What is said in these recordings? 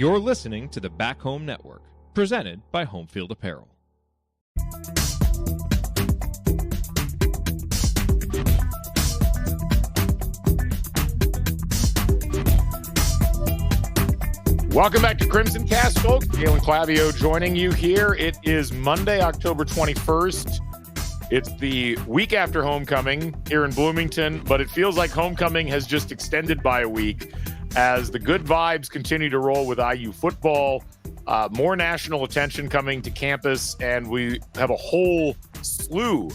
You're listening to the Back Home Network, presented by Homefield Apparel. Welcome back to Crimson Cast, folks. Galen Clavio joining you here. It is Monday, October 21st. It's the week after homecoming here in Bloomington, but it feels like homecoming has just extended by a week as the good vibes continue to roll with IU football. More national attention coming to campus, and we have a whole slew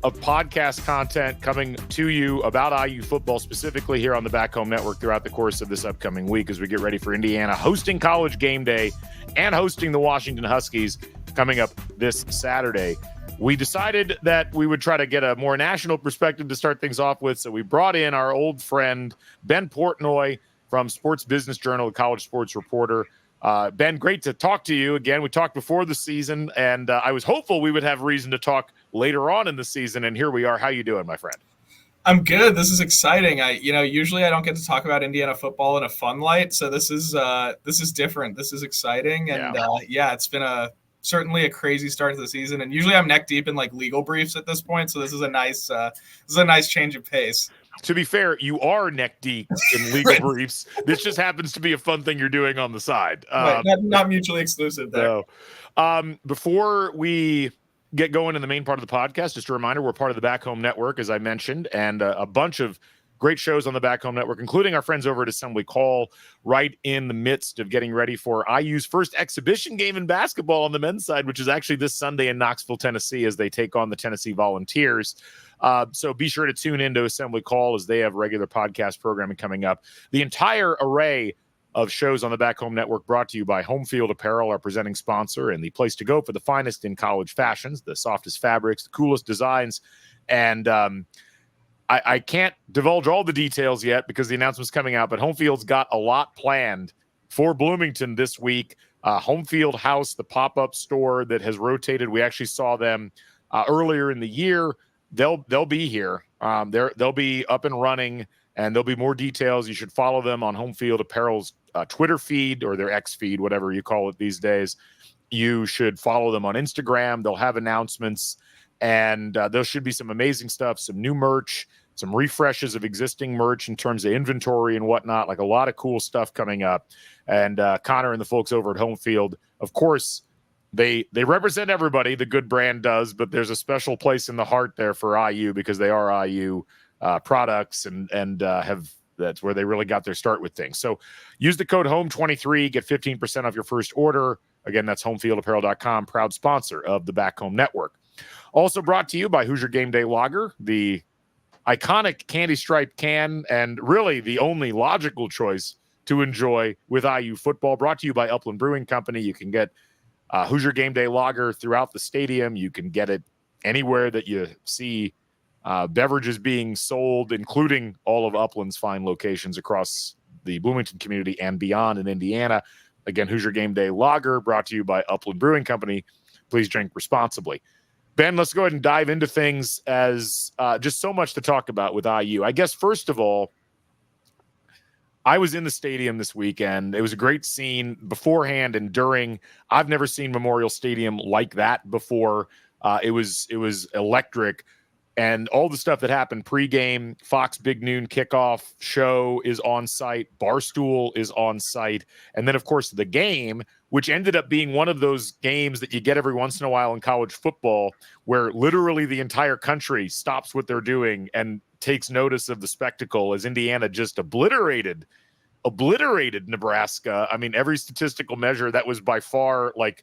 of podcast content coming to you about IU football, specifically here on the Back Home Network throughout the course of this upcoming week as we get ready for Indiana hosting College Gameday and hosting the Washington Huskies coming up this Saturday. We decided that we would try to get a more national perspective to start things off with, so we brought in our old friend Ben Portnoy from Sports Business Journal, a college sports reporter. Ben, great to talk to you again. We talked before the season, and I was hopeful we would have reason to talk later on in the season, and here we are. How you doing, my friend? I'm good. This is exciting. Usually I don't get to talk about Indiana football in a fun light, so this is different. This is exciting, and it's been certainly a crazy start to the season. And usually I'm neck deep in like legal briefs at this point, so this is a nice change of pace. To be fair, you are neck deep in legal briefs. This just happens to be a fun thing you're doing on the side. Not mutually exclusive there. No. Before we get going in the main part of the podcast, just a reminder, we're part of the Back Home Network, as I mentioned, and a bunch of great shows on the Back Home Network, including our friends over at Assembly Call, right in the midst of getting ready for IU's first exhibition game in basketball on the men's side, which is actually this Sunday in Knoxville, Tennessee, as they take on the Tennessee Volunteers. So be sure to tune into Assembly Call as they have regular podcast programming coming up. The entire array of shows on the Back Home Network brought to you by Homefield Apparel, our presenting sponsor, and the place to go for the finest in college fashions, the softest fabrics, the coolest designs, and I can't divulge all the details yet because the announcement's coming out, but Homefield's got a lot planned for Bloomington this week. Homefield House, the pop-up store that has rotated. We actually saw them earlier in the year. They'll be here. They'll be up and running, and there'll be more details. You should follow them on Homefield Apparel's Twitter feed or their X feed, whatever you call it these days. You should follow them on Instagram. They'll have announcements, and there should be some amazing stuff, some new merch, some refreshes of existing merch in terms of inventory and whatnot, like a lot of cool stuff coming up. And Connor and the folks over at Homefield, of course, they represent everybody, the good brand does, but there's a special place in the heart there for IU because they are IU products and that's where they really got their start with things. So use the code HOME23, get 15% off your first order. Again, that's homefieldapparel.com, proud sponsor of the Back Home Network. Also brought to you by Hoosier Gameday Lager, the iconic candy striped can, and really the only logical choice to enjoy with IU football. Brought to you by Upland Brewing Company. You can get Hoosier Gameday Lager throughout the stadium. You can get it anywhere that you see beverages being sold, including all of Upland's fine locations across the Bloomington community and beyond in Indiana. Again, Hoosier Gameday Lager, brought to you by Upland Brewing Company. Please drink responsibly. Ben, let's go ahead and dive into things as just so much to talk about with IU. I guess, first of all, I was in the stadium this weekend. It was a great scene beforehand and during. I've never seen Memorial Stadium like that before. It was electric. And all the stuff that happened pregame, Fox Big Noon kickoff show is on site. Barstool is on site. And then, of course, the game, which ended up being one of those games that you get every once in a while in college football, where literally the entire country stops what they're doing and takes notice of the spectacle as Indiana just obliterated Nebraska. I mean, every statistical measure, that was by far like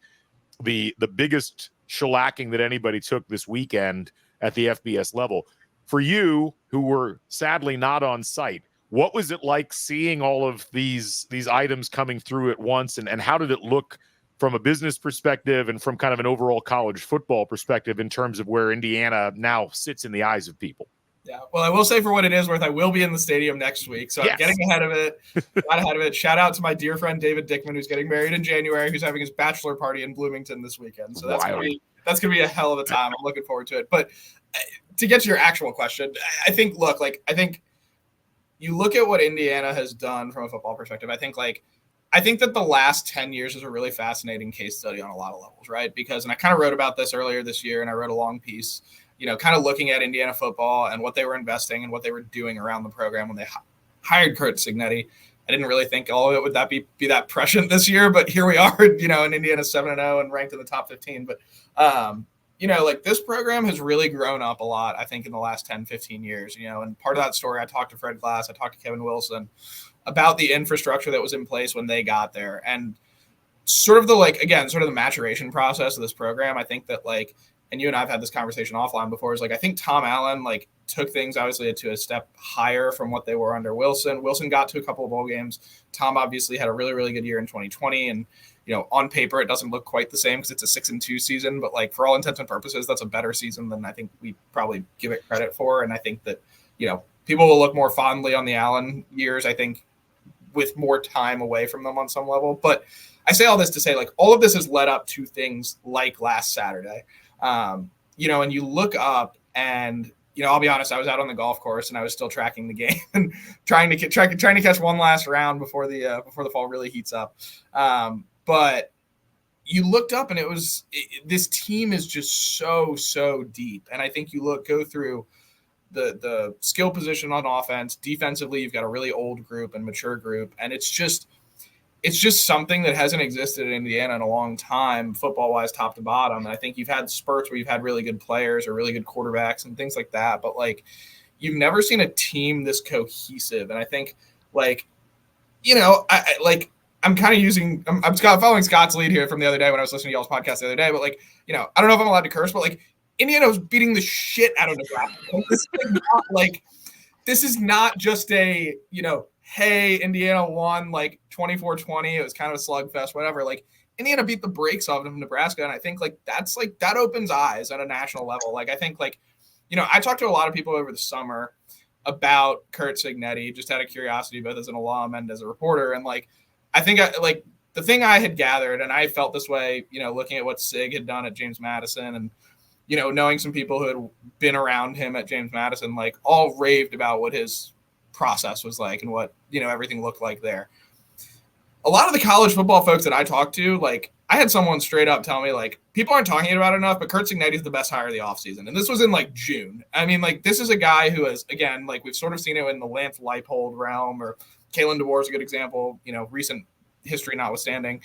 the biggest shellacking that anybody took this weekend at the FBS level. For you, who were sadly not on site, what was it like seeing all of these items coming through at once, and how did it look from a business perspective and from kind of an overall college football perspective in terms of where Indiana now sits in the eyes of people? Yeah, well, I will say for what it is worth, I will be in the stadium next week, so yes. I'm getting ahead of it. Shout out to my dear friend David Dickman, who's getting married in January, who's having his bachelor party in Bloomington this weekend. So that's going to be a hell of a time. I'm looking forward to it. But to get to your actual question, I think you look at what Indiana has done from a football perspective. I think I think that the last 10 years is a really fascinating case study on a lot of levels, right? Because, and I kind of wrote about this earlier this year, and I wrote a long piece, kind of looking at Indiana football and what they were investing and what they were doing around the program when they hired Curt Cignetti. I didn't really think all of it would that be that prescient this year, but here we are, in Indiana 7-0 and ranked in the top 15. But, like this program has really grown up a lot, I think, in the last 10, 15 years, and part of that story, I talked to Fred Glass, I talked to Kevin Wilson about the infrastructure that was in place when they got there, and sort of the maturation process of this program. I think that and you and I've had this conversation offline before, is I think Tom Allen took things obviously to a step higher from what they were under Wilson. Wilson got to a couple of bowl games. Tom obviously had a really, really good year in 2020. And, on paper, it doesn't look quite the same because it's a 6-2 season, but for all intents and purposes, that's a better season than I think we probably give it credit for. And I think that, people will look more fondly on the Allen years, I think, with more time away from them on some level. But I say all this to say, all of this has led up to things like last Saturday. And you look up and, I'll be honest, I was out on the golf course and I was still tracking the game and trying to catch one last round before the fall really heats up. But you looked up and this team is just so deep. And I think you go through the skill position on offense. Defensively, you've got a really old group and mature group. And it's just something that hasn't existed in Indiana in a long time, football-wise, top to bottom. And I think you've had spurts where you've had really good players or really good quarterbacks and things like that. But, you've never seen a team this cohesive. And I think, I'm kind of I'm following Scott's lead here from the other day when I was listening to y'all's podcast the other day. But, I don't know if I'm allowed to curse, but, Indiana was beating the shit out of Nebraska. This is not just a, hey, Indiana won 24-20. It was kind of a slugfest, whatever. Indiana beat the brakes off of Nebraska. And I think that's that opens eyes at a national level. I think I talked to a lot of people over the summer about Curt Cignetti, just out of curiosity, both as an alum and as a reporter. And I think the thing I had gathered, and I felt this way, looking at what Sig had done at James Madison and, knowing some people who had been around him at James Madison, all raved about what his process was like and what, everything looked like there. A lot of the college football folks that I talked to, I had someone straight up tell me, people aren't talking about it enough, but Curt Cignetti is the best hire of the offseason. And this was in June. I mean, this is a guy who has, again, we've sort of seen it in the Lance Leipold realm, or Kalen DeBoer is a good example, recent history notwithstanding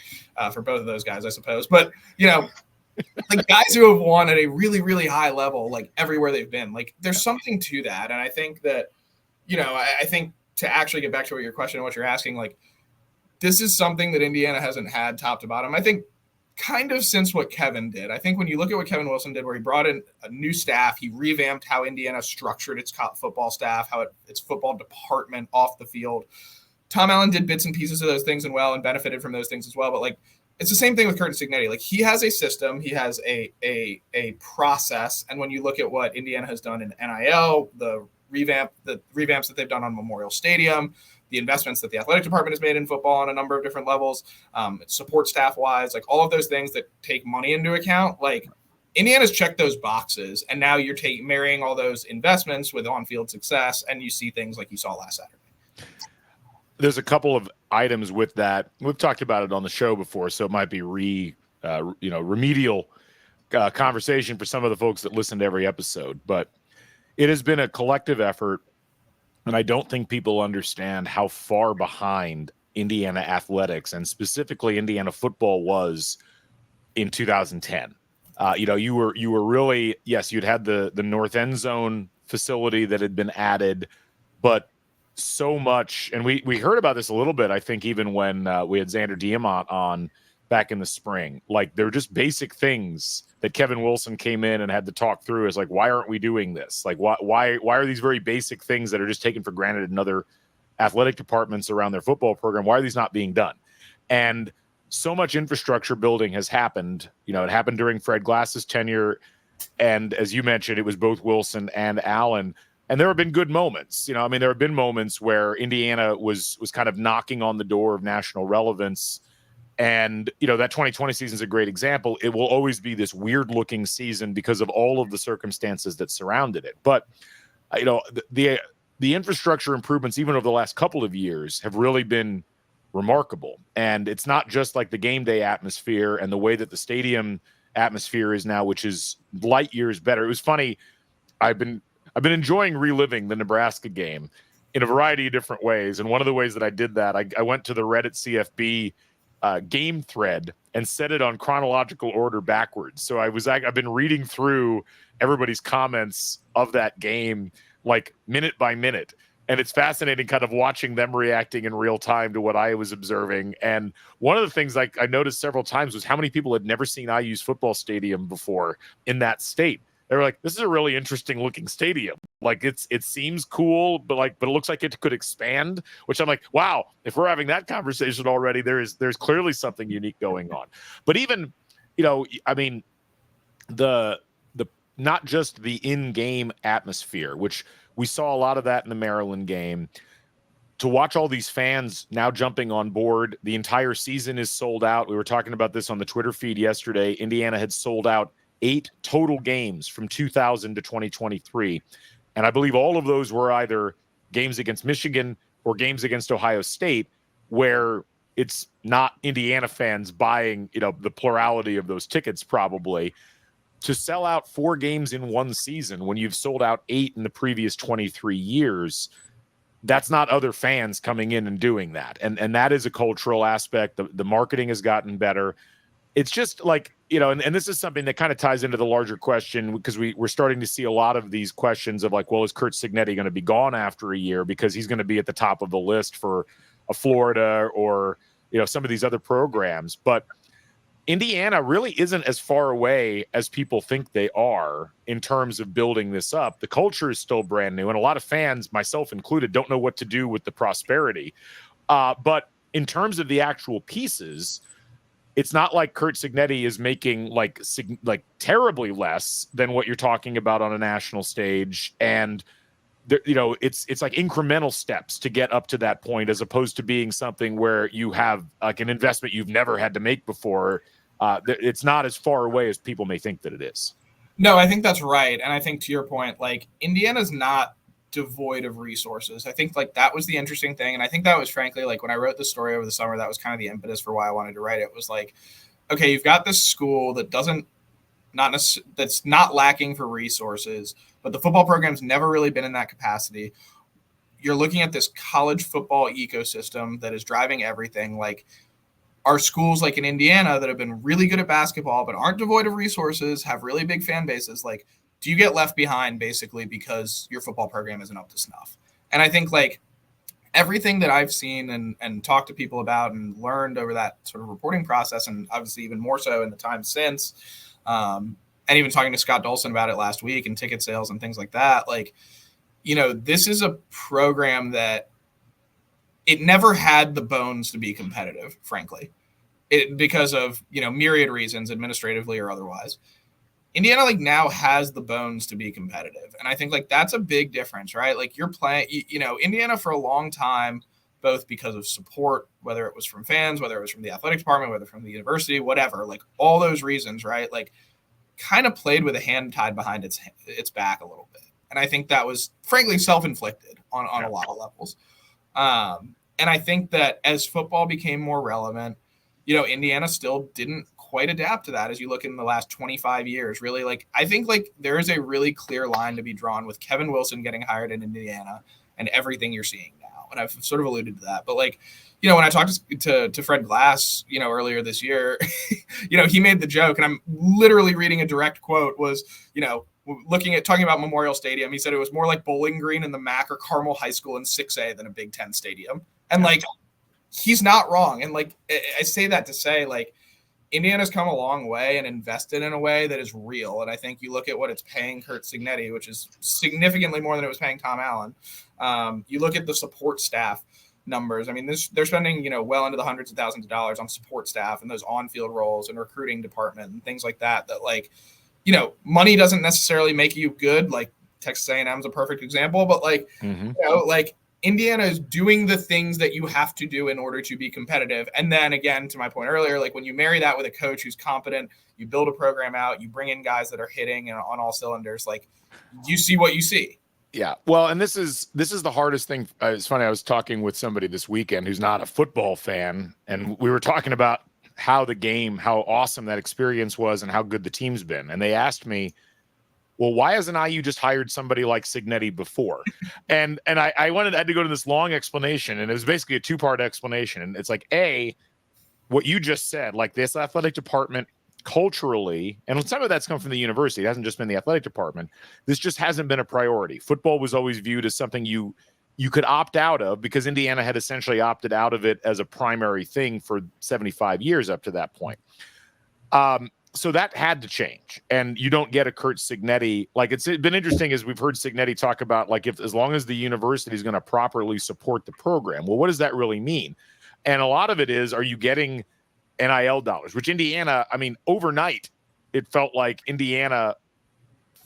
for both of those guys, I suppose. But, guys who have won at a really, really high level, everywhere they've been, there's something to that. And I think that, I think to actually get back to your question and what you're asking, this is something that Indiana hasn't had top to bottom. I think kind of since what Kevin did. I think when you look at what Kevin Wilson did, where he brought in a new staff, he revamped how Indiana structured its football staff, its football department off the field. Tom Allen did bits and pieces of those things and benefited from those things as well. But it's the same thing with Curt Cignetti. He has a system, he has a process. And when you look at what Indiana has done in NIL, the revamps that they've done on Memorial Stadium, the investments that the athletic department has made in football on a number of different levels, support staff wise, all of those things that take money into account, Indiana's checked those boxes. And now you're marrying all those investments with on-field success. And you see things like you saw last Saturday. There's a couple of items with that. We've talked about it on the show before, so it might be remedial conversation for some of the folks that listen to every episode. But it has been a collective effort, and I don't think people understand how far behind Indiana athletics and specifically Indiana football was in 2010. You were really, yes, you'd had the north end zone facility that had been added, but so much, and we heard about this a little bit, I think, even when we had Xander Diamont on back in the spring. There were just basic things that Kevin Wilson came in and had to talk through as why aren't we doing this? Why are these very basic things that are just taken for granted in other athletic departments around their football program? Why are these not being done? And so much infrastructure building has happened. It happened during Fred Glass's tenure. And as you mentioned, it was both Wilson and Allen. And there have been good moments. There have been moments where Indiana was kind of knocking on the door of national relevance. And, that 2020 season is a great example. It will always be this weird looking season because of all of the circumstances that surrounded it. But, the infrastructure improvements, even over the last couple of years, have really been remarkable. And it's not just like the game day atmosphere and the way that the stadium atmosphere is now, which is light years better. It was funny. I've been enjoying reliving the Nebraska game in a variety of different ways. And one of the ways that I did that, I went to the Reddit CFB game thread and set it on chronological order backwards. So I've been reading through everybody's comments of that game, like minute by minute. And it's fascinating kind of watching them reacting in real time to what I was observing. And one of the things I noticed several times was how many people had never seen IU's football stadium before in that state. They were like, this is a really interesting looking stadium. Like it seems cool, but it looks like it could expand, which I'm like, wow, if we're having that conversation already, there's clearly something unique going on. But even, I mean, the not just the in-game atmosphere, which we saw a lot of that in the Maryland game. To watch all these fans now jumping on board, the entire season is sold out. We were talking about this on the Twitter feed yesterday. Indiana had sold out 8 total games from 2000 to 2023. And I believe all of those were either games against Michigan or games against Ohio State, where it's not Indiana fans buying, the plurality of those tickets probably. To sell out 4 games in one season when you've sold out 8 in the previous 23 years, that's not other fans coming in and doing that. And that is a cultural aspect. The marketing has gotten better. It's just like, and this is something that kind of ties into the larger question, because we're starting to see a lot of these questions of like, well, is Curt Cignetti going to be gone after a year because he's going to be at the top of the list for a Florida or, some of these other programs. But Indiana really isn't as far away as people think they are in terms of building this up. The culture is still brand new, and a lot of fans, myself included, don't know what to do with the prosperity. But in terms of the actual pieces, it's not like Curt Cignetti is making like terribly less than what you're talking about on a national stage. And it's like incremental steps to get up to that point, as opposed to being something where you have like an investment you've never had to make before. It's not as far away as people may think that it is. No, I think that's right. And I think to your point, like Indiana's not devoid of resources. I think like that was the interesting thing. And I think that was frankly, like when I wrote the story over the summer, that was kind of the impetus for why I wanted to write it. Was like, okay, you've got this school that that's not lacking for resources, but the football program's never really been in that capacity. You're looking at this college football ecosystem that is driving everything. Like, are schools like in Indiana that have been really good at basketball but aren't devoid of resources, have really big fan bases, like, do you get left behind basically because your football program isn't up to snuff? And I think like everything that I've seen and talked to people about and learned over that sort of reporting process, and obviously even more so in the time since, and even talking to Scott Dolson about it last week and ticket sales and things like that, like, this is a program that it never had the bones to be competitive, frankly, because of, myriad reasons, administratively or otherwise. Indiana like now has the bones to be competitive. And I think like that's a big difference, right? Like you're playing, Indiana for a long time, both because of support, whether it was from fans, whether it was from the athletic department, whether from the university, whatever, like all those reasons, right? Like kind of played with a hand tied behind its back a little bit. And I think that was frankly self-inflicted on a lot of levels. And I think that as football became more relevant, Indiana still didn't quite adapt to that as you look in the last 25 years. Really, like, I think like there is a really clear line to be drawn with Kevin Wilson getting hired in Indiana and everything you're seeing now. And I've sort of alluded to that. But like, when I talked to Fred Glass, earlier this year, he made the joke, and I'm literally reading a direct quote, was, talking about Memorial Stadium. He said it was more like Bowling Green in the MAC or Carmel High School in 6A than a Big Ten stadium. And like, he's not wrong. And like, I say that to say like, Indiana's come a long way and invested in a way that is real. And I think you look at what it's paying Curt Cignetti, which is significantly more than it was paying Tom Allen. You look at the support staff numbers. I mean, they're spending, well into the hundreds of thousands of dollars on support staff and those on-field roles and recruiting department and things like that, like, money doesn't necessarily make you good. Like Texas A&M is a perfect example, but like, like Indiana is doing the things that you have to do in order to be competitive. And then again, to my point earlier, like when you marry that with a coach who's competent, you build a program out, you bring in guys that are hitting on all cylinders, like you see what you see. Yeah. Well, and this is the hardest thing. It's funny. I was talking with somebody this weekend who's not a football fan, and we were talking about how awesome that experience was and how good the team's been. And they asked me, well, why hasn't IU just hired somebody like Cignetti before? And I had to go to this long explanation, and it was basically a 2-part explanation. And it's like, what you just said, like this athletic department culturally, and some of that's come from the university. It hasn't just been the athletic department. This just hasn't been a priority. Football was always viewed as something you could opt out of, because Indiana had essentially opted out of it as a primary thing for 75 years up to that point. So that had to change, and you don't get a Curt Cignetti. Like, it's been interesting as we've heard Cignetti talk about, like, as long as the university is going to properly support the program. Well, what does that really mean? And a lot of it is, are you getting NIL dollars, which Indiana, I mean, overnight, it felt like Indiana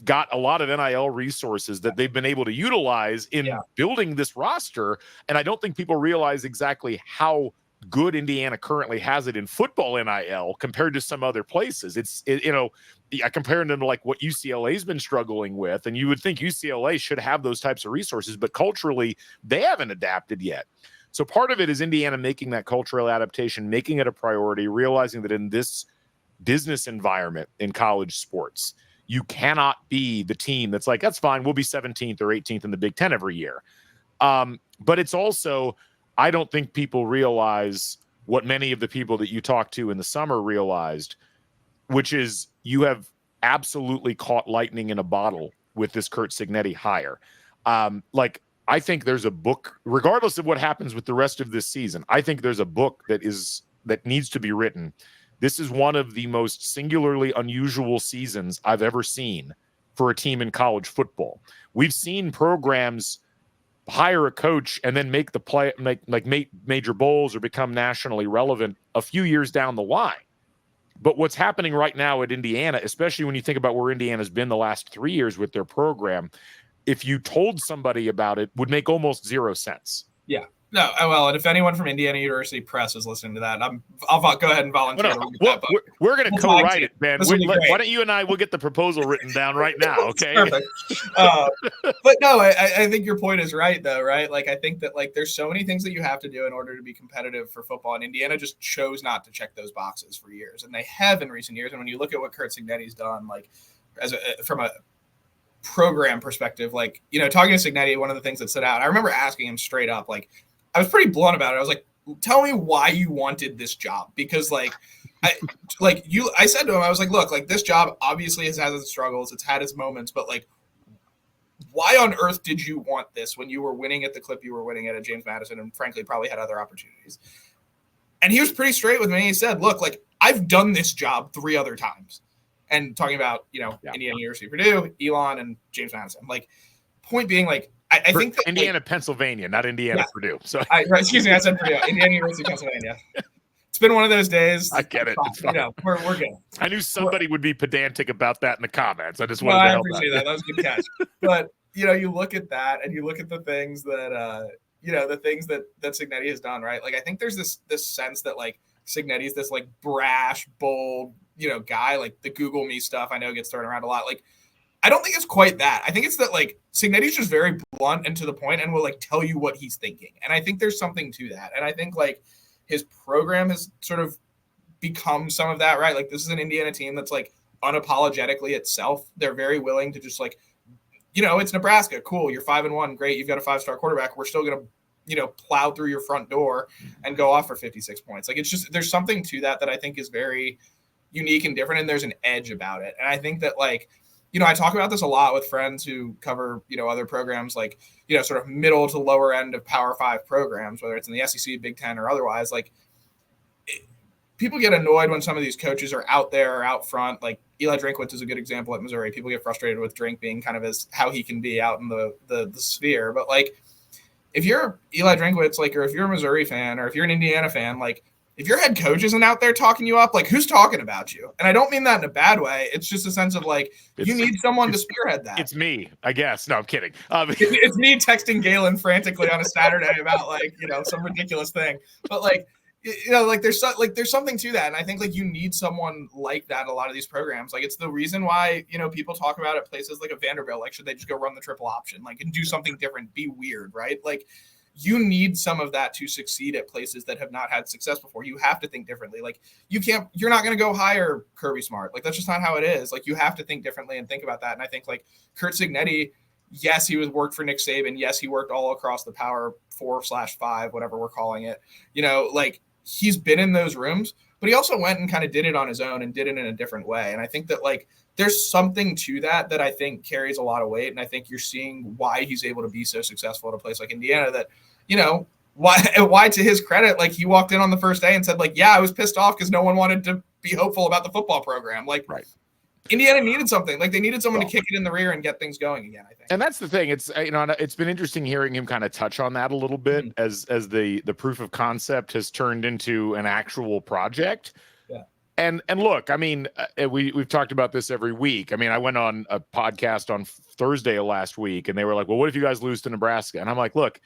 got a lot of NIL resources that they've been able to utilize in building this roster. And I don't think people realize exactly how good Indiana currently has it in football NIL compared to some other places. I compare them to like what UCLA's been struggling with, and you would think UCLA should have those types of resources, but culturally they haven't adapted yet. So part of it is Indiana making that cultural adaptation, making it a priority, realizing that in this business environment in college sports, you cannot be the team that's like, that's fine, we'll be 17th or 18th in the Big Ten every year. But it's also, I don't think people realize what many of the people that you talked to in the summer realized, which is you have absolutely caught lightning in a bottle with this Curt Cignetti hire. I think there's a book, regardless of what happens with the rest of this season, I think there's a book that needs to be written. This is one of the most singularly unusual seasons I've ever seen for a team in college football. We've seen programs hire a coach and then make major bowls or become nationally relevant a few years down the line. But what's happening right now at Indiana, especially when you think about where Indiana's been the last 3 years with their program, if you told somebody about it, would make almost zero sense. Yeah. No, well, and if anyone from Indiana University Press is listening to that, I'll go ahead and volunteer. We're going to co-write it, Ben. Why don't you and we'll get the proposal written down right now, okay? Perfect. But no, I think your point is right, though, right? Like, I think that, like, there's so many things that you have to do in order to be competitive for football, and Indiana just chose not to check those boxes for years, and they have in recent years. And when you look at what Curt Cignetti's done, like, from a program perspective, like, talking to Cignetti, one of the things that stood out, I remember asking him straight up, like, I was pretty blunt about it. I was like, tell me why you wanted this job. Because I said to him, I was like, look, like, this job obviously has had its struggles. It's had its moments, but like, why on earth did you want this when you were winning at the clip you were winning at James Madison and frankly probably had other opportunities? And he was pretty straight with me. He said, look, like, I've done this job 3 other times. And talking about, Indiana University, Purdue, Elon, and James Madison. Like, point being, like, I think that Indiana, Pennsylvania, not Indiana, Purdue. So excuse me, I said Purdue, Indiana University, Pennsylvania. It's been one of those days. I get it. It's fine. We're good. I knew somebody would be pedantic about that in the comments. I just wanted to help. I appreciate that. That was a good catch. But you look at that and you look at the things that that Cignetti has done, right? Like, I think there's this sense that, like, Cignetti is this, like, brash, bold, guy. Like, the Google me stuff I know gets thrown around a lot. Like, I don't think it's quite that. I think it's that, like, Cignetti's just very blunt and to the point and will, like, tell you what he's thinking. And I think there's something to that. And I think, like, his program has sort of become some of that, right? Like, this is an Indiana team that's, like, unapologetically itself. They're very willing to just, like, it's Nebraska. Cool. You're 5-1. Great. You've got a 5-star quarterback. We're still going to, plow through your front door and go off for 56 points. Like, it's just, there's something to that I think is very unique and different. And there's an edge about it. And I think that, like, I talk about this a lot with friends who cover, other programs, like, sort of middle to lower end of Power 5 programs, whether it's in the SEC, Big Ten, or otherwise. Like, people get annoyed when some of these coaches are out there or out front. Like, Eli Drinkwitz is a good example at Missouri. People get frustrated with Drink being kind of as how he can be out in the sphere. But, like, if you're Eli Drinkwitz, like, or if you're a Missouri fan, or if you're an Indiana fan, like, if your head coach isn't out there talking you up, like, who's talking about you? And I don't mean that in a bad way. It's just a sense of, like, you need someone to spearhead that. It's me, I guess. No, I'm kidding. It's me texting Galen frantically on a Saturday about, like, some ridiculous thing. But, like, like there's something to that. And I think like you need someone like that in a lot of these programs. Like it's the reason why, people talk about it places like a Vanderbilt, like should they just go run the triple option, like and do something different, be weird, right? Like you need some of that to succeed at places that have not had success before. You have to think differently. Like you're not going to go hire Kirby Smart. Like that's just not how it is. Like you have to think differently and think about that. And I think like Curt Cignetti, yes, he worked for Nick Saban. Yes, he worked all across the Power 4/5, whatever we're calling it. Like he's been in those rooms, but he also went and kind of did it on his own and did it in a different way. And I think that like there's something to that I think carries a lot of weight. And I think you're seeing why he's able to be so successful at a place like Indiana that, why to his credit, like he walked in on the first day and said like, yeah, I was pissed off because no one wanted to be hopeful about the football program. Like, right. Indiana needed something. Like they needed someone to kick it in the rear and get things going again, I think. And that's the thing. It's it's been interesting hearing him kind of touch on that a little bit as the proof of concept has turned into an actual project. Yeah. And look, I mean, we've talked about this every week. I mean, I went on a podcast on Thursday of last week and they were like, well, what if you guys lose to Nebraska? And I'm like, look,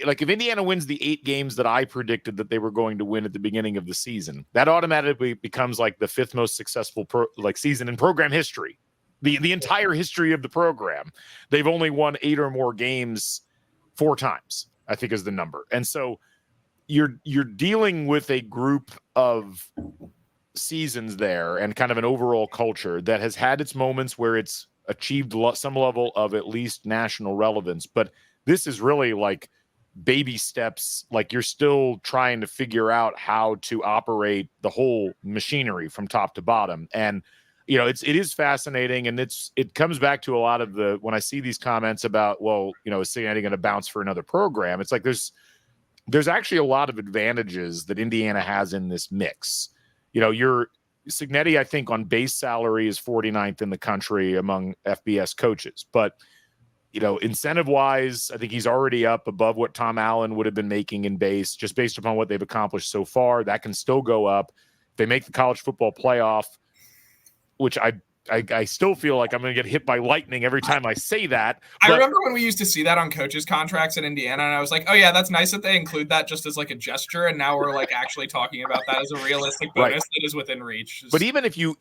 like if Indiana wins the 8 games that I predicted that they were going to win at the beginning of the season, that automatically becomes like the 5th most successful season in program history. The entire history of the program, they've only won 8 or more games 4 times, I think is the number. And so you're dealing with a group of seasons there and kind of an overall culture that has had its moments where it's achieved some level of at least national relevance. But this is really like baby steps. Like you're still trying to figure out how to operate the whole machinery from top to bottom. And, it is fascinating. And it comes back to a lot of when I see these comments about, well, is Cignetti going to bounce for another program? It's like, there's actually a lot of advantages that Indiana has in this mix. Your Cignetti, I think on base salary is 49th in the country among FBS coaches, but incentive-wise, I think he's already up above what Tom Allen would have been making in base, just based upon what they've accomplished so far. That can still go up. If they make the college football playoff, which I still feel like I'm going to get hit by lightning every time I say that. I remember when we used to see that on coaches' contracts in Indiana, and I was like, oh, yeah, that's nice that they include that just as like a gesture, and now we're like actually talking about that as a realistic bonus that is within reach. But even if you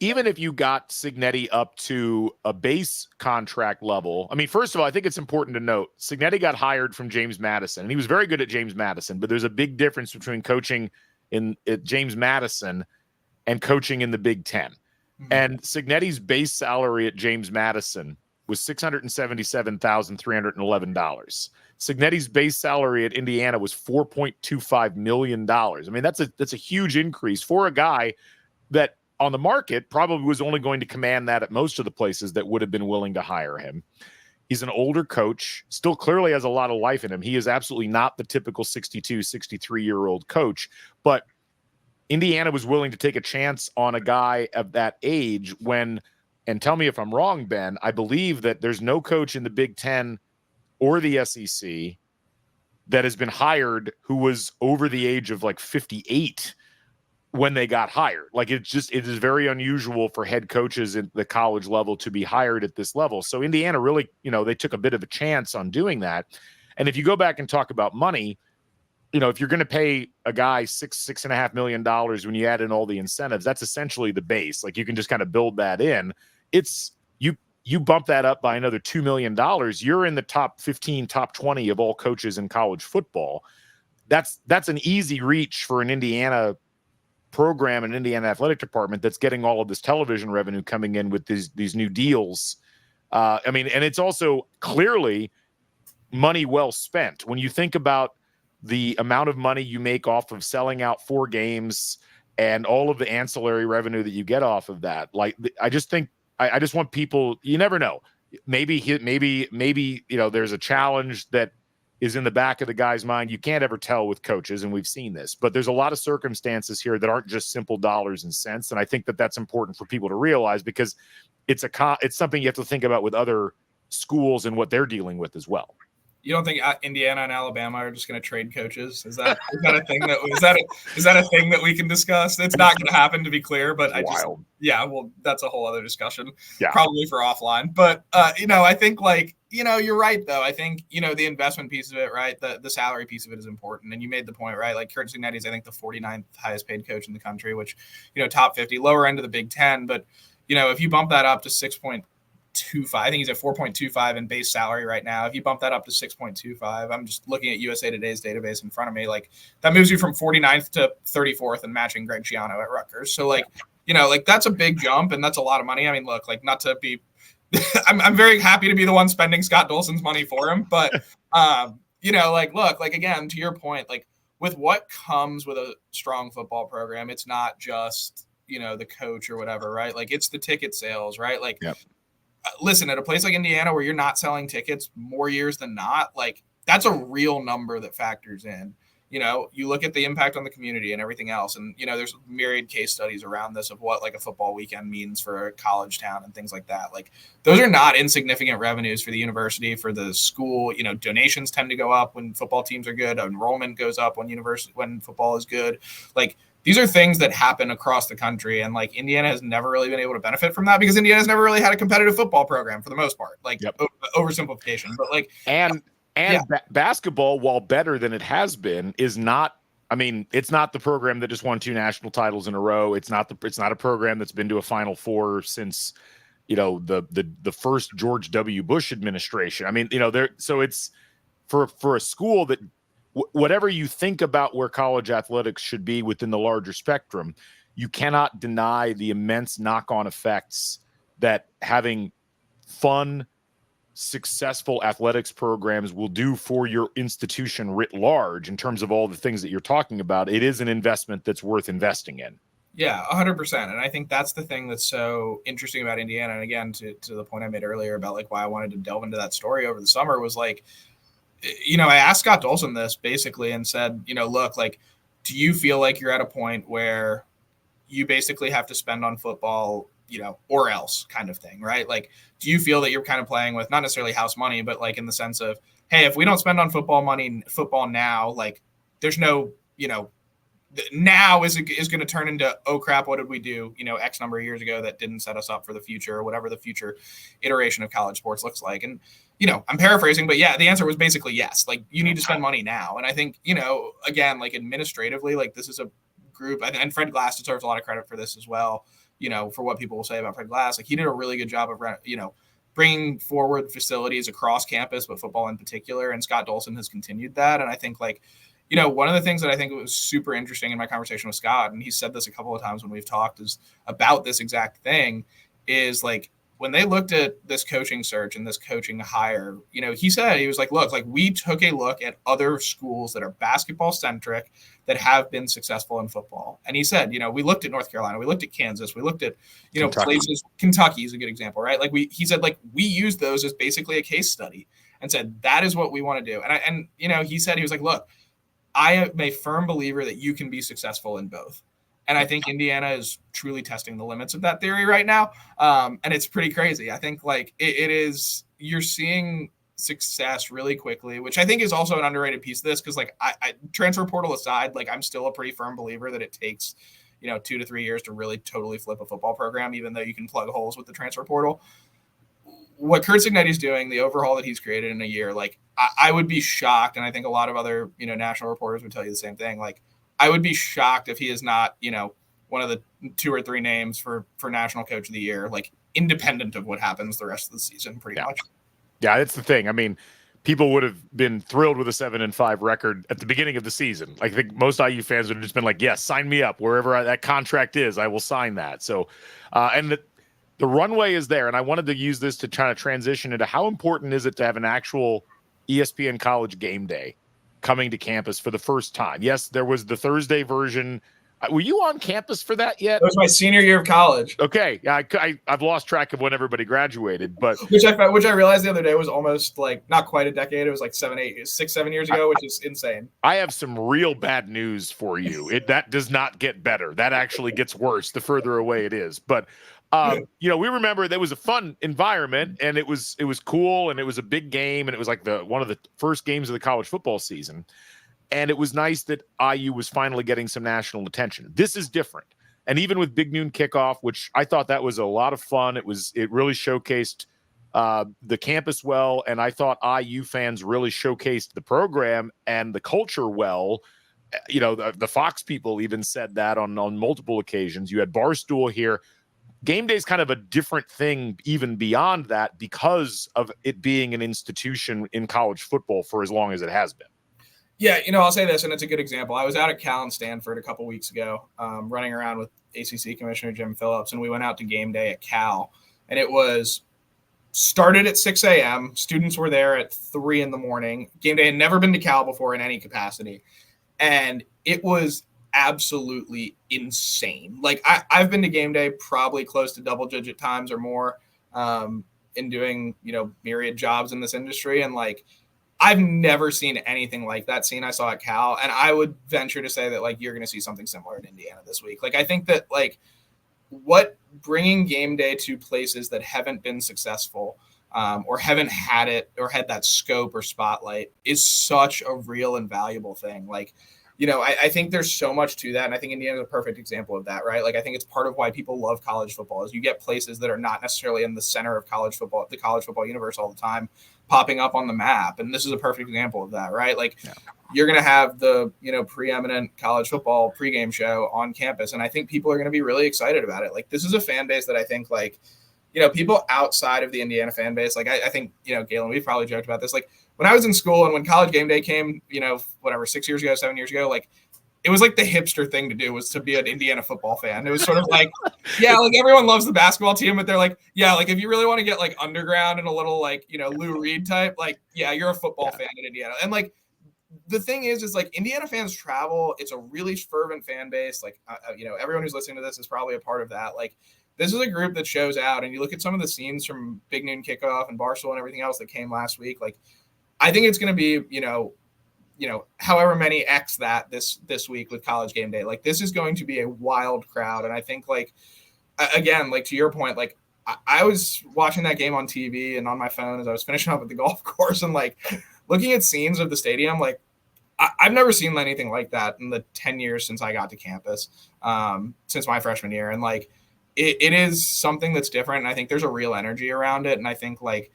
got Cignetti up to a base contract level, I mean, first of all, I think it's important to note, Cignetti got hired from James Madison, and he was very good at James Madison, but there's a big difference between coaching at James Madison and coaching in the Big Ten. And Cignetti's base salary at James Madison was $677,311. Cignetti's base salary at Indiana was $4.25 million. I mean, that's a huge increase for a guy that on the market probably was only going to command that at most of the places that would have been willing to hire him. He's an older coach, still clearly has a lot of life in him. He is absolutely not the typical 62, 63-year-old coach, but Indiana was willing to take a chance on a guy of that age when, and tell me if I'm wrong, Ben, I believe that there's no coach in the Big Ten or the SEC that has been hired who was over the age of like 58 when they got hired. Like it is very unusual for head coaches at the college level to be hired at this level. So Indiana really, they took a bit of a chance on doing that. And if you go back and talk about money, if you're going to pay a guy $6.5 million when you add in all the incentives, that's essentially the base. Like you can just kind of build that in. It's you bump that up by another $2 million. You're in the top 15, top 20 of all coaches in college football. That's an easy reach for an Indiana program, an Indiana athletic department that's getting all of this television revenue coming in with these new deals. And it's also clearly money well spent. When you think about the amount of money you make off of selling out 4 games and all of the ancillary revenue that you get off of that. Like, I just think, I just want people, you never know. Maybe, there's a challenge that is in the back of the guy's mind. You can't ever tell with coaches, and we've seen this, but there's a lot of circumstances here that aren't just simple dollars and cents. And I think that that's important for people to realize, because it's something you have to think about with other schools and what they're dealing with as well. You don't think Indiana and Alabama are just going to trade coaches? Is that a thing is that a thing that we can discuss? It's not going to happen, to be clear, but well, that's a whole other discussion, probably for offline. But I think you're right though. I think the investment piece of it, right? The salary piece of it is important, and you made the point, right? Like Curt Cignetti is, I think, the 49th highest paid coach in the country, which top 50, lower end of the Big Ten, but if you bump that up to 6.25, I think he's at 4.25 in base salary right now. If you bump that up to 6.25, I'm just looking at USA Today's database in front of me. Like that moves you from 49th to 34th and matching Greg Schiano at Rutgers. So that's a big jump, and that's a lot of money. I mean, look, not to be, I'm very happy to be the one spending Scott Dolson's money for him, but again, to your point, with what comes with a strong football program, it's not just the coach or whatever, right? It's the ticket sales, right? Listen, at a place like Indiana where you're not selling tickets more years than not, that's a real number that factors in. You look at the impact on the community and everything else. And, there's myriad case studies around this of what a football weekend means for a college town and things like that. Those are not insignificant revenues for the university, for the school. Donations tend to go up when football teams are good. Enrollment goes up when football is good. These are things that happen across the country, and Indiana has never really been able to benefit from that because Indiana's never really had a competitive football program for the most part. Oversimplification, but basketball, while better than it has been, is not. I mean, it's not the program that just won 2 national titles in a row. It's not a program that's been to a Final Four since the first George W. Bush administration. I mean, so it's for a school that. Whatever you think about where college athletics should be within the larger spectrum, you cannot deny the immense knock-on effects that having fun, successful athletics programs will do for your institution writ large in terms of all the things that you're talking about. It is an investment that's worth investing in. Yeah, 100%. And I think that's the thing that's so interesting about Indiana. And again, to the point I made earlier about why I wanted to delve into that story over the summer was I asked Scott Dolson this basically and said, look, do you feel like you're at a point where you basically have to spend on football, or else kind of thing, right? Do you feel that you're kind of playing with not necessarily house money, but in the sense of, hey, if we don't spend on football now, there's no, now is going to turn into, oh crap, what did we do, X number of years ago that didn't set us up for the future, or whatever the future iteration of college sports looks like. And, I'm paraphrasing, but yeah, the answer was basically yes. You need to spend money now. And I think, again, administratively, this is a group, and Fred Glass deserves a lot of credit for this as well, for what people will say about Fred Glass. He did a really good job of, bringing forward facilities across campus, but football in particular. And Scott Dolson has continued that. And I think one of the things that I think was super interesting in my conversation with Scott, and he said this a couple of times when we've talked, is about this exact thing, is when they looked at this coaching search and this coaching hire, he said, he was look, we took a look at other schools that are basketball centric that have been successful in football. And he said, we looked at North Carolina, we looked at Kansas, we looked at, places, Kentucky is a good example, right? He said, we used those as basically a case study and said, that is what we want to do. And he said, he was look, I am a firm believer that you can be successful in both. And I think Indiana is truly testing the limits of that theory right now. And it's pretty crazy. I think it is, you're seeing success really quickly, which I think is also an underrated piece of this. Cause I transfer portal aside, I'm still a pretty firm believer that it takes, 2 to 3 years to really totally flip a football program, even though you can plug holes with the transfer portal. What Curt Cignetti is doing, the overhaul that he's created in a year, I would be shocked. And I think a lot of other, national reporters would tell you the same thing. I would be shocked if he is not, one of the 2 or 3 names for National Coach of the Year, independent of what happens the rest of the season, pretty much. Yeah, that's the thing. I mean, people would have been thrilled with a 7-5 record at the beginning of the season. I think most IU fans would have just been yes, sign me up. Wherever that contract is, I will sign that. So, and the runway is there. And I wanted to use this to try to transition into how important is it to have an actual ESPN College Gameday coming to campus for the first time. Yes, there was the Thursday version Were you on campus for that yet? It was my senior year of college. Okay, yeah, I've lost track of when everybody graduated, but which I realized the other day was almost like not quite a decade. It was like 7 years ago, which is insane. I have some real bad news for you. That does not get better. That actually gets worse the further away it is. But we remember there was a fun environment, and it was cool, and it was a big game, and it was like one of the first games of the college football season. And it was nice that IU was finally getting some national attention. This is different. And even with Big Noon Kickoff, which I thought that was a lot of fun, it really showcased the campus well. And I thought IU fans really showcased the program and the culture well. The Fox people even said that on multiple occasions. You had Barstool here. Game day is kind of a different thing even beyond that because of it being an institution in college football for as long as it has been. Yeah, I'll say this, and it's a good example. I was out at Cal and Stanford a couple weeks ago, running around with ACC Commissioner Jim Phillips, and we went out to game day at Cal, and it was started at 6 a.m. Students were there at 3 in the morning. Game day had never been to Cal before in any capacity, and it was absolutely insane. Like, I've been to game day probably close to double-digit times or more in doing, myriad jobs in this industry, and, like, I've never seen anything like that scene I saw at Cal. And I would venture to say that, like, you're going to see something similar in Indiana this week. Like, I think that, like, what bringing game day to places that haven't been successful or haven't had it or had that scope or spotlight is such a real and valuable thing. Like, I think there's so much to that. And I think Indiana is a perfect example of that, right? Like, I think it's part of why people love college football is you get places that are not necessarily in the center of college football, the college football universe all the time, popping up on the map. And this is a perfect example of that, right? Like, you're going to have the, preeminent college football pregame show on campus. And I think people are going to be really excited about it. Like, this is a fan base that I think, like, people outside of the Indiana fan base, like, I think, Galen, we've probably joked about this. Like, when I was in school and when College Game Day came, 6 years ago, 7 years ago, like, it was like the hipster thing to do was to be an Indiana football fan. It was sort of like, yeah, like everyone loves the basketball team, but they're like, yeah, like if you really want to get like underground and a little like, Lou Reed type, like, yeah, you're a football fan in Indiana. And like, the thing is like Indiana fans travel. It's a really fervent fan base. Like, everyone who's listening to this is probably a part of that. Like, this is a group that shows out, and you look at some of the scenes from Big Noon Kickoff and Barstool and everything else that came last week. Like, I think it's going to be, however many X that this week with College Game Day. Like, this is going to be a wild crowd. And I think, like, again, like to your point, like I was watching that game on TV and on my phone as I was finishing up at the golf course and like looking at scenes of the stadium. Like, I've never seen anything like that in the 10 years since I got to campus, since my freshman year. And like, it is something that's different. And I think there's a real energy around it. And I think like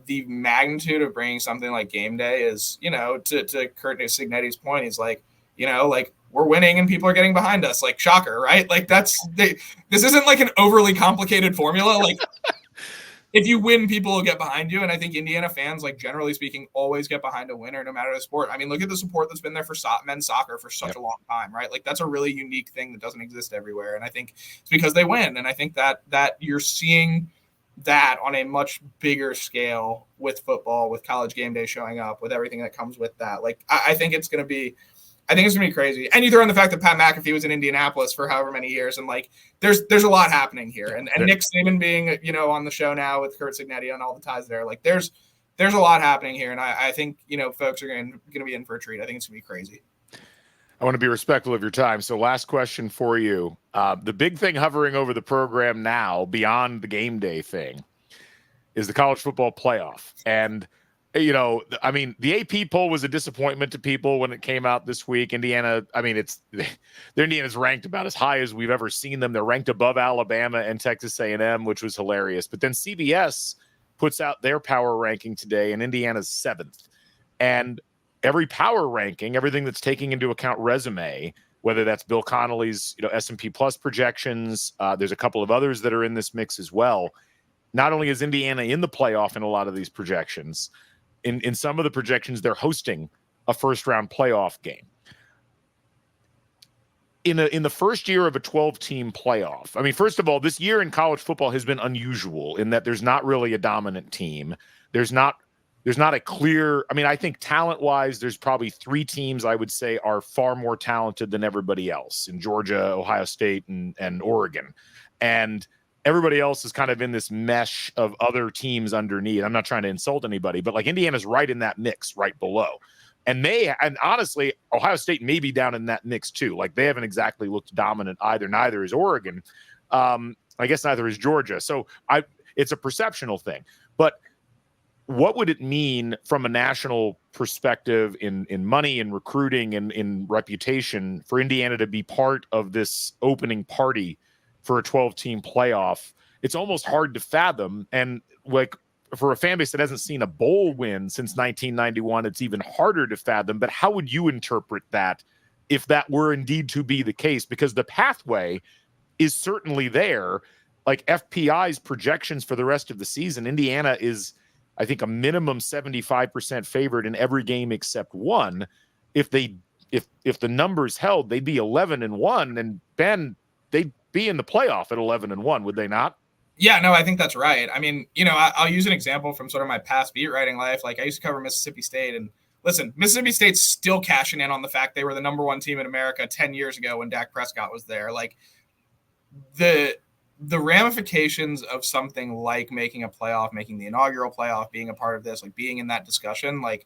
the magnitude of bringing something like game day is, to Curt Cignetti's point, he's like, like we're winning and people are getting behind us, like shocker, right? Like this isn't like an overly complicated formula. Like if you win, people will get behind you. And I think Indiana fans, like generally speaking, always get behind a winner no matter the sport. I mean, look at the support that's been there for men's soccer for such a long time, right? Like that's a really unique thing that doesn't exist everywhere. And I think it's because they win. And I think that you're seeing that on a much bigger scale with football, with College Game Day showing up, with everything that comes with that. Like, I think it's going to be crazy. And you throw in the fact that Pat McAfee was in Indianapolis for however many years. And like, there's a lot happening here. And Nick Saban being, on the show now with Curt Cignetti and all the ties there, like there's a lot happening here. And I think, folks are going to be in for a treat. I think it's going to be crazy. I want to be respectful of your time. So last question for you. The big thing hovering over the program now, beyond the game day thing, is the college football playoff. And, I mean, the AP poll was a disappointment to people when it came out this week. Indiana, I mean, Indiana's ranked about as high as we've ever seen them. They're ranked above Alabama and Texas A&M, which was hilarious. But then CBS puts out their power ranking today, and Indiana's 7th. And every power ranking, everything that's taking into account resume, whether that's Bill Connolly's, S&P Plus projections, there's a couple of others that are in this mix as well. Not only is Indiana in the playoff in a lot of these projections, in some of the projections, they're hosting a first-round playoff game. In the first year of a 12-team playoff, I mean, first of all, this year in college football has been unusual in that there's not really a dominant team. There's not there's not a clear, I mean, I think talent-wise, there's probably 3 teams I would say are far more talented than everybody else in Georgia, Ohio State, and Oregon. And everybody else is kind of in this mesh of other teams underneath. I'm not trying to insult anybody, but like Indiana's right in that mix right below. And honestly, Ohio State may be down in that mix too. Like they haven't exactly looked dominant either. Neither is Oregon. I guess neither is Georgia. So it's a perceptional thing. But what would it mean from a national perspective in money and recruiting and in reputation for Indiana to be part of this opening party for a 12-team playoff? It's almost hard to fathom. And like for a fan base that hasn't seen a bowl win since 1991, it's even harder to fathom. But how would you interpret that if that were indeed to be the case? Because the pathway is certainly there. Like FPI's projections for the rest of the season, Indiana is, I think, a minimum 75% favored in every game except one. If the numbers held, they'd be 11-1, and Ben, they'd be in the playoff at 11-1, would they not? Yeah, no, I think that's right. I mean, I'll use an example from sort of my past beat writing life. Like I used to cover Mississippi State, and listen, Mississippi State's still cashing in on the fact they were the number 1 team in America 10 years ago when Dak Prescott was there. Like the ramifications of something like making a playoff, making the inaugural playoff, being a part of this, like being in that discussion, like,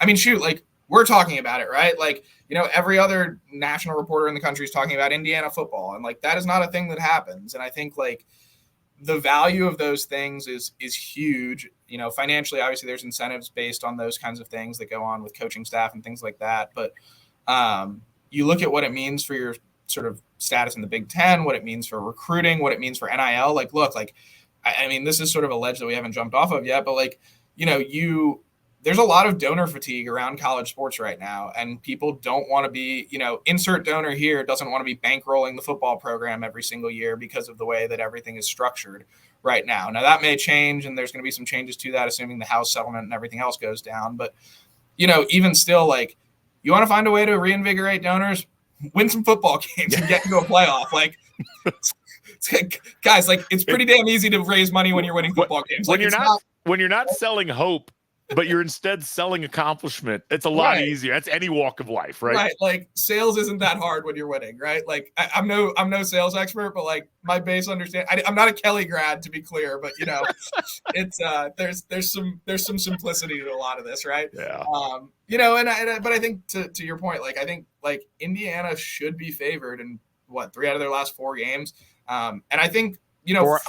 I mean, shoot, like we're talking about it, right? Like, every other national reporter in the country is talking about Indiana football. And like, that is not a thing that happens. And I think like the value of those things is huge. Financially, obviously there's incentives based on those kinds of things that go on with coaching staff and things like that. But you look at what it means for your sort of status in the Big Ten, what it means for recruiting, what it means for NIL. Like, look, like, I mean, this is sort of a ledge that we haven't jumped off of yet, but like, there's a lot of donor fatigue around college sports right now, and people don't want to be, insert donor here doesn't want to be bankrolling the football program every single year because of the way that everything is structured right now. Now that may change, and there's going to be some changes to that, assuming the House settlement and everything else goes down. But, even still, like, you want to find a way to reinvigorate donors, win some football games and get into a playoff. Like, guys, like it's pretty damn easy to raise money when you're winning football games. Like, when you're not selling hope, but you're instead selling accomplishment, it's a lot easier. That's any walk of life, right? Right. Like sales isn't that hard when you're winning, right? Like I'm no sales expert, but like my base understand. I'm not a Kelly grad, to be clear, but it's there's some simplicity to a lot of this, right? Yeah. But I think to your point, like I think like Indiana should be favored in 3 out of their last 4 games, and I think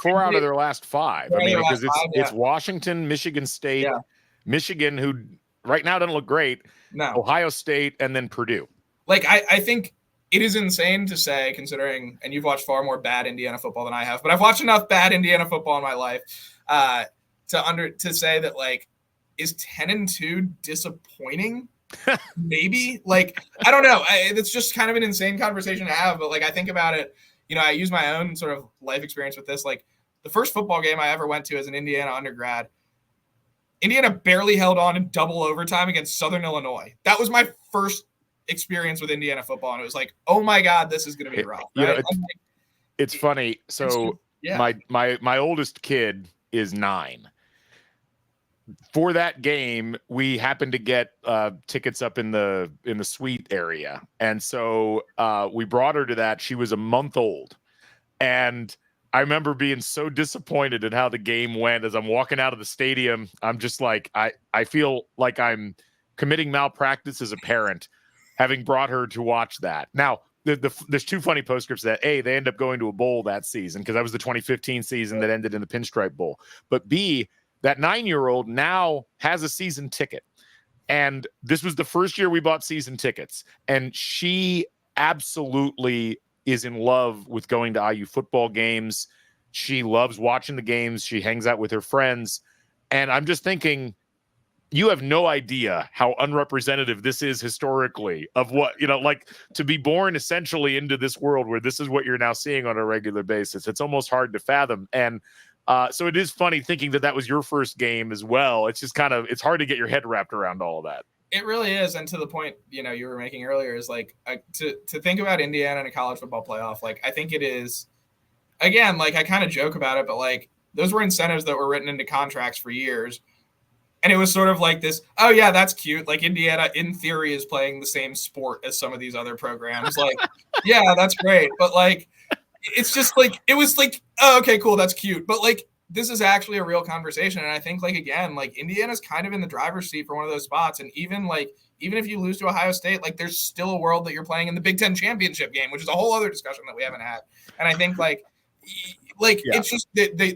four out of their last 5. I mean, because it's Washington, Michigan State. Yeah. Michigan, who right now doesn't look great, Ohio State, and then Purdue. Like, I think it is insane to say, considering, and you've watched far more bad Indiana football than I have, but I've watched enough bad Indiana football in my life to say that, like, is 10-2 disappointing? Maybe. Like, I don't know. It's just kind of an insane conversation to have, but, like, I think about it, I use my own sort of life experience with this. Like, the first football game I ever went to as an Indiana undergrad, Indiana barely held on in double overtime against Southern Illinois. That was my first experience with Indiana football, and it was like, oh my God, this is going to be rough. Right? It's funny. So my oldest kid is 9. For that game, we happened to get tickets up in the suite area, and so we brought her to that. She was a month old, and I remember being so disappointed in how the game went. As I'm walking out of the stadium, I'm just like, I feel like I'm committing malpractice as a parent, having brought her to watch that. Now, there's 2 funny postscripts that A, they end up going to a bowl that season because that was the 2015 season that ended in the Pinstripe Bowl. But B, that 9-year-old now has a season ticket. And this was the first year we bought season tickets. And she absolutely is in love with going to IU football games. She loves watching the games. She hangs out with her friends. And I'm just thinking, you have no idea how unrepresentative this is historically of what, like to be born essentially into this world where this is what you're now seeing on a regular basis. It's almost hard to fathom. And so it is funny thinking that was your first game as well. It's just it's hard to get your head wrapped around all of that. It really is. And to the point, you were making earlier is like to think about Indiana in a college football playoff. Like, I think it is, again, like I kind of joke about it, but like those were incentives that were written into contracts for years. And it was sort of like this, oh yeah, that's cute. Like Indiana in theory is playing the same sport as some of these other programs. Like, yeah, that's great. But like, it's just like, it was like, oh, okay, cool. That's cute. But like, this is actually a real conversation. And I think like, again, like Indiana's kind of in the driver's seat for one of those spots. And even if you lose to Ohio State, like there's still a world that you're playing in the Big Ten championship game, which is a whole other discussion that we haven't had. And I think it's just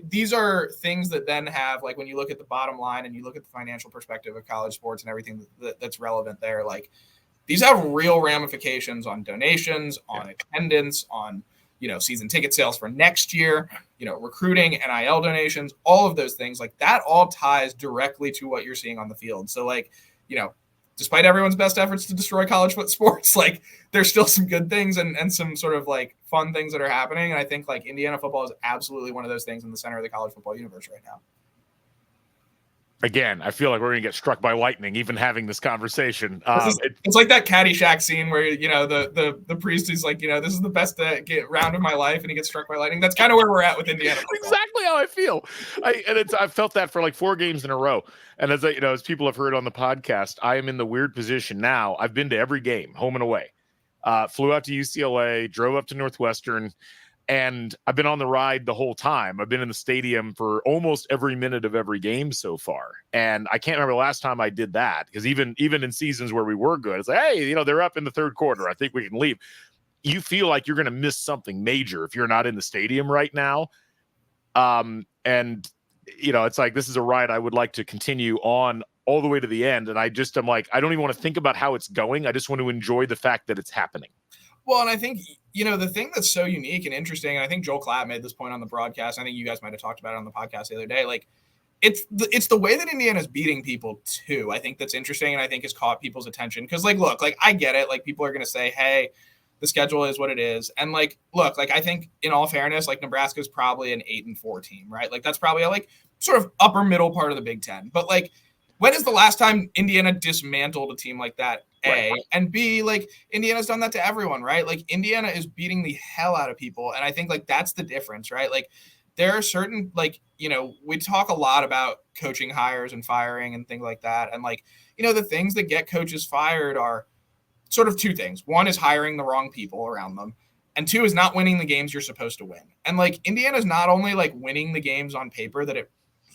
these are things that then have, like, when you look at the bottom line and you look at the financial perspective of college sports and everything that's relevant there, like these have real ramifications on donations, on attendance, on, season ticket sales for next year, recruiting, NIL donations, all of those things. Like that all ties directly to what you're seeing on the field. So like, despite everyone's best efforts to destroy college sports, like there's still some good things and some sort of like fun things that are happening. And I think like Indiana football is absolutely one of those things in the center of the college football universe right now. Again, I feel like we're going to get struck by lightning, even having this conversation. It's like that Caddyshack scene where, the priest is like, this is the best round of my life, and he gets struck by lightning. That's kind of where we're at with Indiana football. Exactly how I feel. I've felt that for like 4 games in a row. And as people have heard on the podcast, I am in the weird position now. I've been to every game, home and away. Flew out to UCLA, drove up to Northwestern, and I've been on the ride the whole time. I've been in the stadium for almost every minute of every game so far. And I can't remember the last time I did that, because even in seasons where we were good, it's like, hey, they're up in the third quarter. I think we can leave. You feel like you're going to miss something major if you're not in the stadium right now. It's like, this is a ride I would like to continue on all the way to the end. And I'm like, I don't even want to think about how it's going. I just want to enjoy the fact that it's happening. Well, and I think, the thing that's so unique and interesting, and I think Joel Klatt made this point on the broadcast. I think you guys might have talked about it on the podcast the other day. Like, it's the way that Indiana's beating people too. I think that's interesting, and I think has caught people's attention. Because, like, look, like I get it. Like, people are going to say, hey, the schedule is what it is. And like, look, like I think in all fairness, like Nebraska is probably an 8-4 team, right? Like that's probably a like sort of upper middle part of the Big Ten. But like, when is the last time Indiana dismantled a team like that? A, and B, like Indiana's done that to everyone, right? Like Indiana is beating the hell out of people. And I think like that's the difference, right? Like there are certain, like, we talk a lot about coaching hires and firing and things like that. And like, the things that get coaches fired are sort of 2 things. One is hiring the wrong people around them. And 2 is not winning the games you're supposed to win. And like Indiana's not only like winning the games on paper that it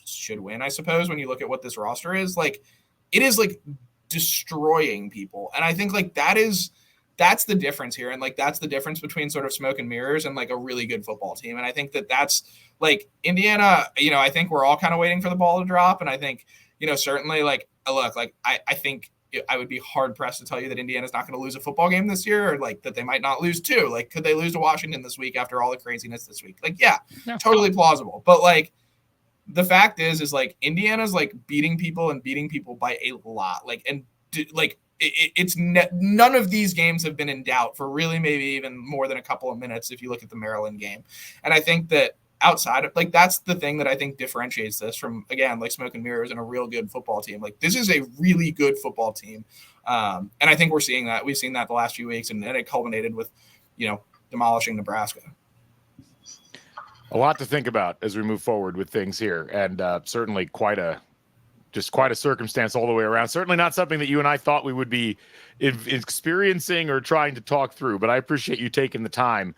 should win, I suppose, when you look at what this roster is, like it is like destroying people. And I think like that's the difference here. And like, that's the difference between sort of smoke and mirrors and like a really good football team. And I think that's like Indiana, I think we're all kind of waiting for the ball to drop. And I think, certainly like, look, like I think I would be hard pressed to tell you that Indiana's not going to lose a football game this year, or like that they might not lose 2. Like, could they lose to Washington this week after all the craziness this week? Like, yeah, totally plausible. But like, the fact is like Indiana's like beating people by a lot. Like, and like it's none of these games have been in doubt for really maybe even more than a couple of minutes if you look at the Maryland game. And I think that outside of like, that's the thing that I think differentiates this from, again, like smoke and mirrors and a real good football team. Like this is a really good football team. And I think we're seeing that. We've seen that the last few weeks, and it culminated with, demolishing Nebraska. A lot to think about as we move forward with things here, and certainly quite a circumstance all the way around. Certainly not something that you and I thought we would be experiencing or trying to talk through, but I appreciate you taking the time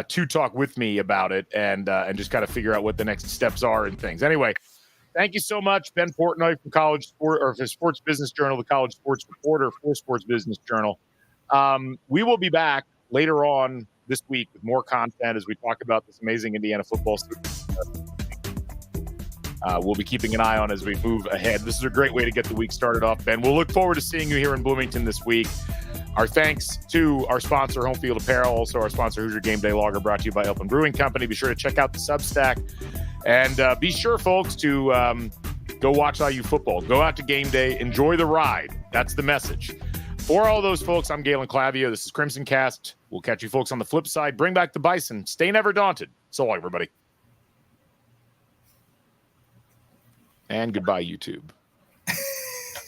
to talk with me about it and just kind of figure out what the next steps are and things. Anyway, thank you so much, Ben Portnoy from the Sports Business Journal, the college sports reporter for Sports Business Journal. We will be back later on this week with more content as we talk about this amazing Indiana football season. We'll be keeping an eye on as we move ahead. This is a great way to get the week started off, Ben. We'll look forward to seeing you here in Bloomington this week. Our thanks to our sponsor, Home Field Apparel, also our sponsor, Hoosier Gameday Lager, brought to you by Elfin Brewing Company. Be sure to check out the Substack. And be sure, folks, to go watch IU football. Go out to game day. Enjoy the ride. That's the message. For all those folks, I'm Galen Clavio. This is Crimson Cast. We'll catch you folks on the flip side. Bring back the Bison. Stay never daunted. So long, everybody. And goodbye, YouTube.